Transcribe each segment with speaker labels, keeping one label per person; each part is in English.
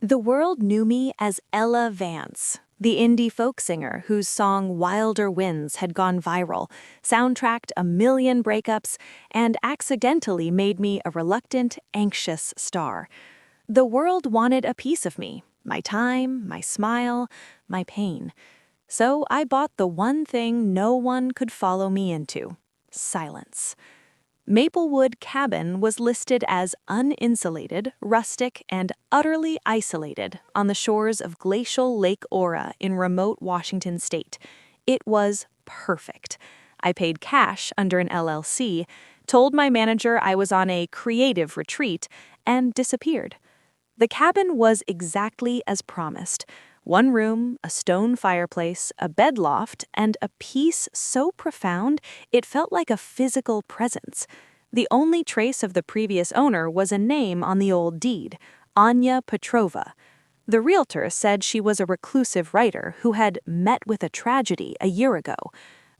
Speaker 1: The world knew me as Ella Vance, the indie folk singer whose song Wilder Winds had gone viral, soundtracked a million breakups, and accidentally made me a reluctant, anxious star. The world wanted a piece of me, my time, my smile, my pain. So I bought the one thing no one could follow me into: silence. Maplewood Cabin was listed as uninsulated, rustic, and utterly isolated on the shores of glacial Lake Ora in remote Washington state. It was perfect. I paid cash under an LLC, told my manager I was on a creative retreat, and disappeared. The cabin was exactly as promised. One room, a stone fireplace, a bed loft, and a peace so profound it felt like a physical presence. The only trace of the previous owner was a name on the old deed: Anya Petrova. The realtor said she was a reclusive writer who had met with a tragedy a year ago.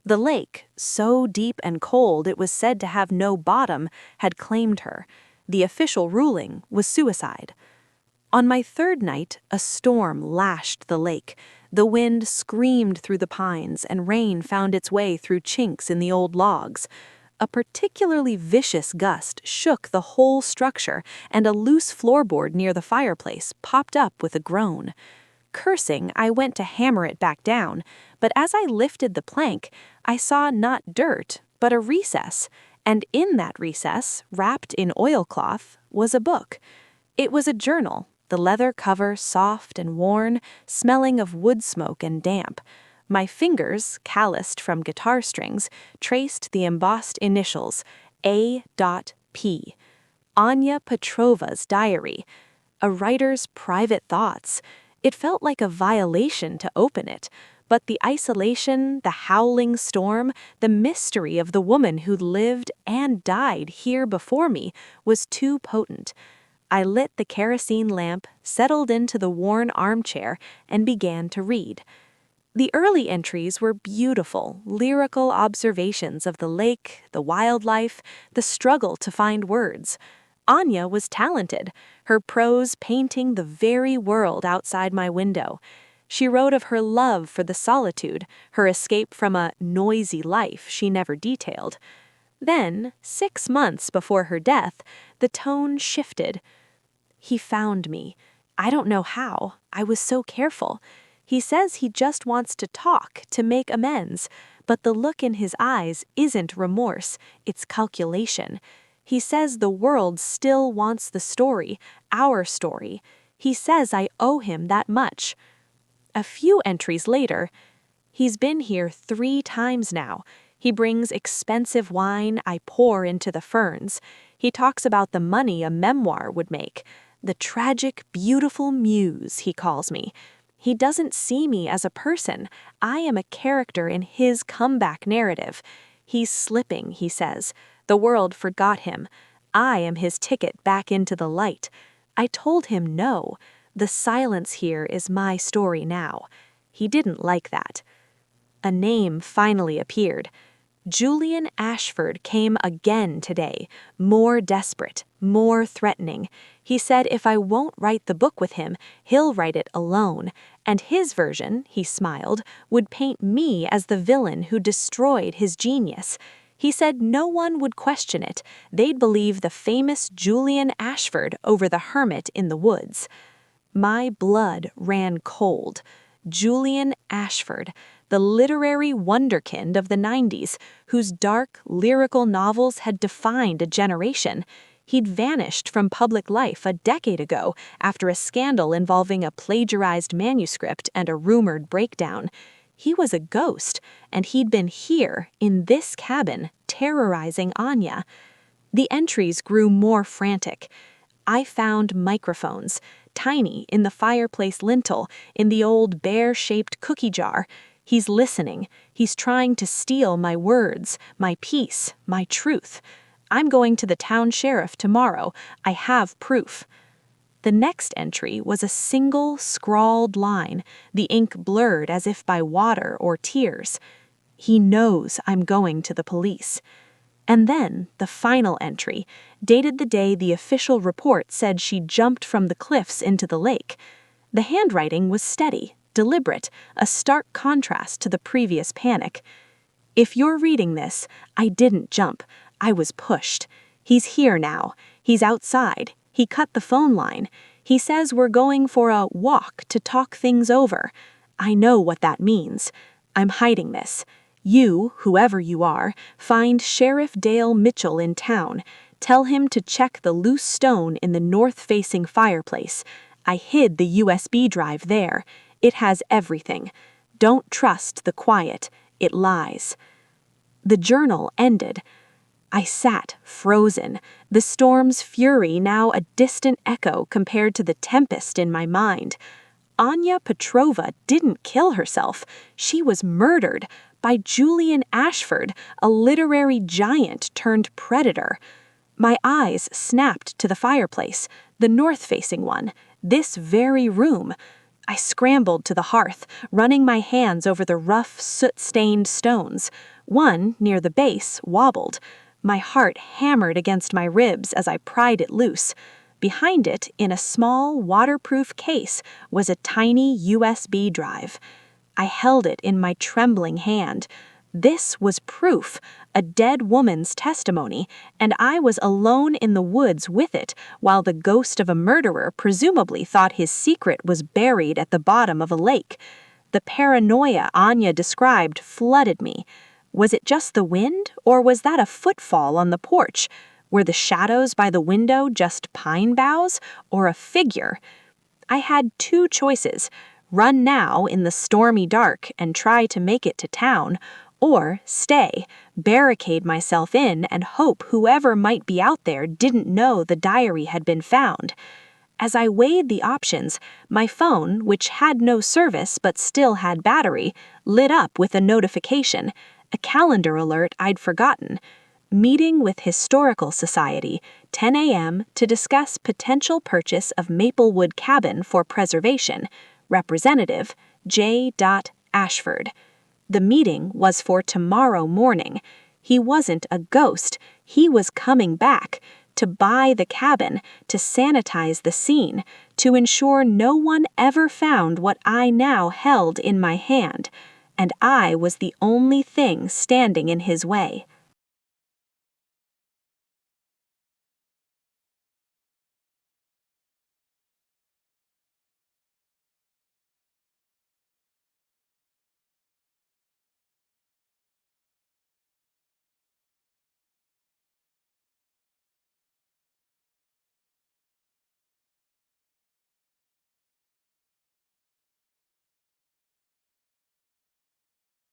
Speaker 1: The lake, so deep and cold it was said to have no bottom, had claimed her. The official ruling was suicide. On my third night, a storm lashed the lake. The wind screamed through the pines, and rain found its way through chinks in the old logs. A particularly vicious gust shook the whole structure, and a loose floorboard near the fireplace popped up with a groan. Cursing, I went to hammer it back down, but as I lifted the plank, I saw not dirt, but a recess, and in that recess, wrapped in oilcloth, was a book. It was a journal, the leather cover soft and worn, smelling of wood smoke and damp. My fingers, calloused from guitar strings, traced the embossed initials A.P. Anya Petrova's diary. A writer's private thoughts. It felt like a violation to open it, but the isolation, the howling storm, the mystery of the woman who lived and died here before me was too potent. I lit the kerosene lamp, settled into the worn armchair, and began to read. The early entries were beautiful, lyrical observations of the lake, the wildlife, the struggle to find words. Anya was talented, her prose painting the very world outside my window. She wrote of her love for the solitude, her escape from a noisy life she never detailed. Then, 6 months before her death, the tone shifted. He found me. I don't know how. I was so careful. He says he just wants to talk, to make amends, but the look in his eyes isn't remorse, it's calculation. He says the world still wants the story, our story. He says I owe him that much. A few entries later, he's been here 3 times now. He brings expensive wine I pour into the ferns. He talks about the money a memoir would make. The tragic, beautiful muse, he calls me. He doesn't see me as a person. I am a character in his comeback narrative. He's slipping, he says. The world forgot him. I am his ticket back into the light. I told him no. The silence here is my story now. He didn't like that. A name finally appeared. Julian Ashford came again today, more desperate, more threatening. He said if I won't write the book with him, he'll write it alone, and his version, he smiled, would paint me as the villain who destroyed his genius. He said no one would question it. They'd believe the famous Julian Ashford over the hermit in the woods. My blood ran cold. Julian Ashford, the literary wunderkind of the 90s, whose dark, lyrical novels had defined a generation. He'd vanished from public life a decade ago after a scandal involving a plagiarized manuscript and a rumored breakdown. He was a ghost, and he'd been here, in this cabin, terrorizing Anya. The entries grew more frantic. I found microphones, tiny in the fireplace lintel, in the old bear-shaped cookie jar. He's listening. He's trying to steal my words, my peace, my truth. I'm going to the town sheriff tomorrow. I have proof. The next entry was a single scrawled line, the ink blurred as if by water or tears. He knows I'm going to the police. And then, the final entry, dated the day the official report said she jumped from the cliffs into the lake. The handwriting was steady, deliberate, a stark contrast to the previous panic. If you're reading this, I didn't jump. I was pushed. He's here now. He's outside. He cut the phone line. He says we're going for a walk to talk things over. I know what that means. I'm hiding this. You, whoever you are, find Sheriff Dale Mitchell in town. Tell him to check the loose stone in the north-facing fireplace. I hid the USB drive there. It has everything. Don't trust the quiet. It lies. The journal ended. I sat, frozen, the storm's fury now a distant echo compared to the tempest in my mind. Anya Petrova didn't kill herself. She was murdered by Julian Ashford, a literary giant turned predator. My eyes snapped to the fireplace, the north-facing one, this very room. I scrambled to the hearth, running my hands over the rough, soot-stained stones. One, near the base, wobbled. My heart hammered against my ribs as I pried it loose. Behind it, in a small, waterproof case, was a tiny USB drive. I held it in my trembling hand. This was proof, a dead woman's testimony, and I was alone in the woods with it, while the ghost of a murderer presumably thought his secret was buried at the bottom of a lake. The paranoia Anya described flooded me. Was it just the wind, or was that a footfall on the porch? Were the shadows by the window just pine boughs, or a figure? I had two choices: run now in the stormy dark and try to make it to town, or stay, barricade myself in and hope whoever might be out there didn't know the diary had been found. As I weighed the options, my phone, which had no service but still had battery, lit up with a notification, a calendar alert I'd forgotten. Meeting with Historical Society, 10 a.m. to discuss potential purchase of Maplewood Cabin for preservation. Representative J. Ashford. The meeting was for tomorrow morning. He wasn't a ghost. He was coming back to buy the cabin, to sanitize the scene, to ensure no one ever found what I now held in my hand. And I was the only thing standing in his way.